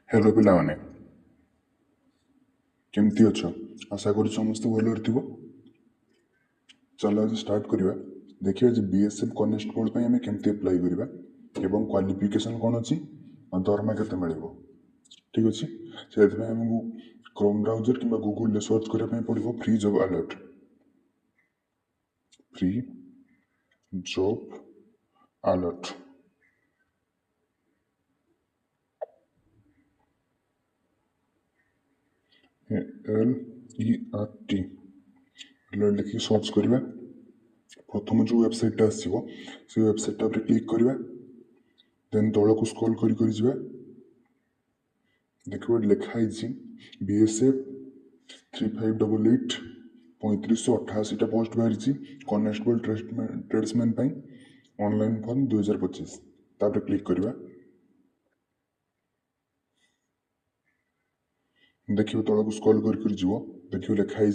Hello पिलाने केमती अच्छ आशा करूँ समस्त भल थो। चलो आज स्टार्ट करवा देखिए आज बीएसएफ कनेस्टेबल आम केमती अप्लाई करवा एवं क्वालिफिकेशन कौन अच्छी और दरमा केते मिल ठीक अच्छे से आमको क्रोम ब्राउजर कि गूगल सर्च करने पड़ो free job alert free job alert LERT लिखिक सर्च करवा प्रथम जो वेबसाइट आसो से वेबसाइट क्लिक करवा देन तौक को स्क्रॉल कर देखो लिखाई बीएसएफ 3588 3588 पोस्ट बाहरी कनेस्टेबल ट्रेड्समैन ऑनलाइन फॉर्म 2025 तापर क्लिक करवा देखिए तौक को स्क्रॉल कर जीव देखिए लिखाई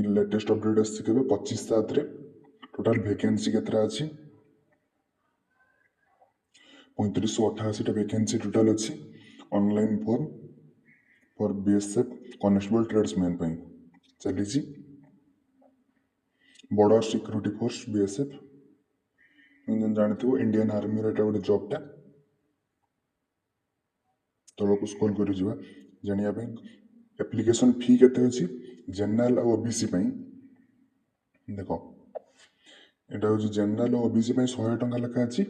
लेटेस्ट अपडेट आसी 25/7 टोटाल वैकेंसी केतरा अच्छी 3588 वैकेंसी टोटाल अच्छी online form for BSF constable tradesman चली बॉर्डर सिक्योरिटी फोर्स बीएसएफ जानते इंडियन आर्मी गोटे जॉबटा तौक स्क्रॉल कर जाना एप्लिकेशन फी केते अच्छी जनरल और ओबीसी देख यहाँ हूँ जनरल और ओबीसी 100 टंका लेखा अच्छी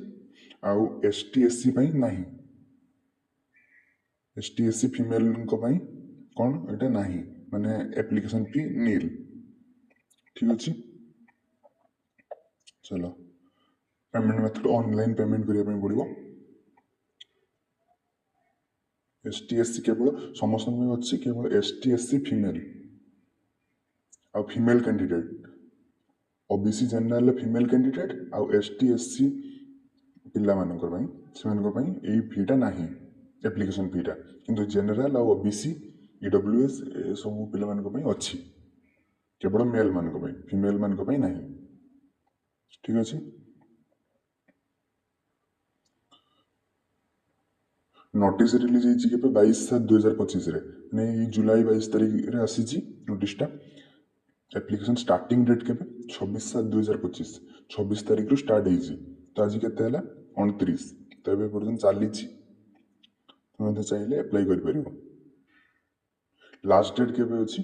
आउ एसटी एससी ना एसटी एससी फीमेल कौन यहाँ ना माने एप्लिकेशन फी नील ठीक अच्छे। चलो पेमेंट मेथड ऑनलाइन पेमेंट करने पड़ो एसटी एससी केवल समस्त अच्छी केवल एसटी एससी फीमेल आ female candidate OBC general female candidate आउ एसटी एससी पिला यही फीटा ना एप्लिकेशन फीटा किंतु जनरल आउ ओबीसी ईडब्ल्यूएस सब पिला अच्छी केवल मेल मान फीमेल मान ना ठीक अच्छे। नोटिस रिलीज होती 22/7/2025 मैंने जुलाई 22 तारीख रे आसी नोटिसटा एप्लिकेशन स्टार्टिंग डेट के 26/7/2025 26 तारीख रू स्टार्ट होती तो आज के 29 तो ये पर्यटन चली तुम चाहिए अप्लाई कर लास्ट डेट के अच्छी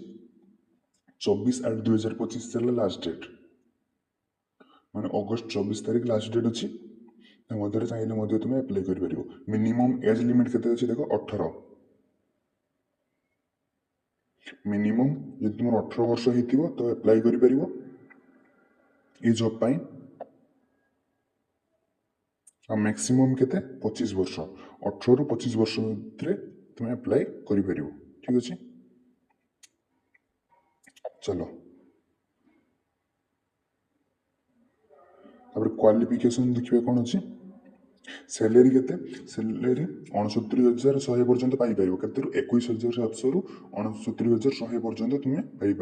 24/8/2025 से लास्ट डेट मैंने अगस्त 24 तारीख लास्ट डेट अच्छी चाहिए तुम अप्लाई कर मिनिमम एज लिमिट के देख 18 मिनिमम जो तुम 18 वर्ष हो तो अप्लाई कर जॉब मैक्सिमम के 25 वर्ष 18 ରୁ 25 वर्ष भितर तुम अप्लाई कर ठीक अच्छे। चलो क्वालिफिकेशन देखिए कौन अच्छी सैलरी केते सैलरी 69,100 पर्यंत पाई 21,700 रू 69,100 पर्यंत तुम पाई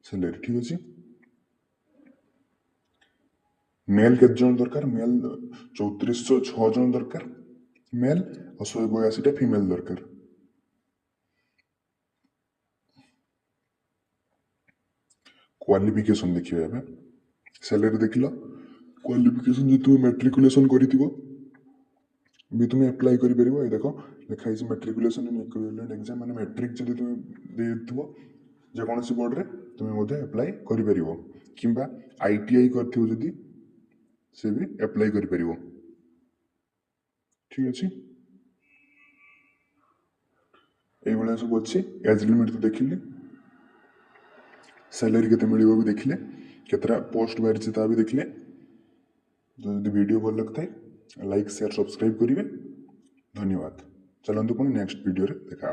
सैलरी ठीक अच्छे। मेल के जन दरकार मेल 3406 जन दरकार मेल और 182 फीमेल दरकार क्वालिफिकेशन देखिए सैलरी देख लो क्वालिफिकेशन जो तुम मैट्रिकुलेशन कर भी तुम अप्लाई कर देख लिखाई मैट्रिकुलेशन इन इक्विवेलेंट एग्जाम माने मैट्रिक जब तुम देथो जेकोसी बोर्ड रे तुम अप्लाई कर किंबा आईटीआई करथियो जदी से भी अप्लाई कर ठीक अच्छे। ये सब अच्छे एज लिमिट तो देखिले सैलरी केते मिलिबो भी देखिले केतरा पोस्ट बाहरी भी देखिले जो वीडियो भल लगता है लाइक शेयर सब्सक्राइब करेंगे धन्यवाद चलते पुणी नेक्स्ट वीडियो देखा।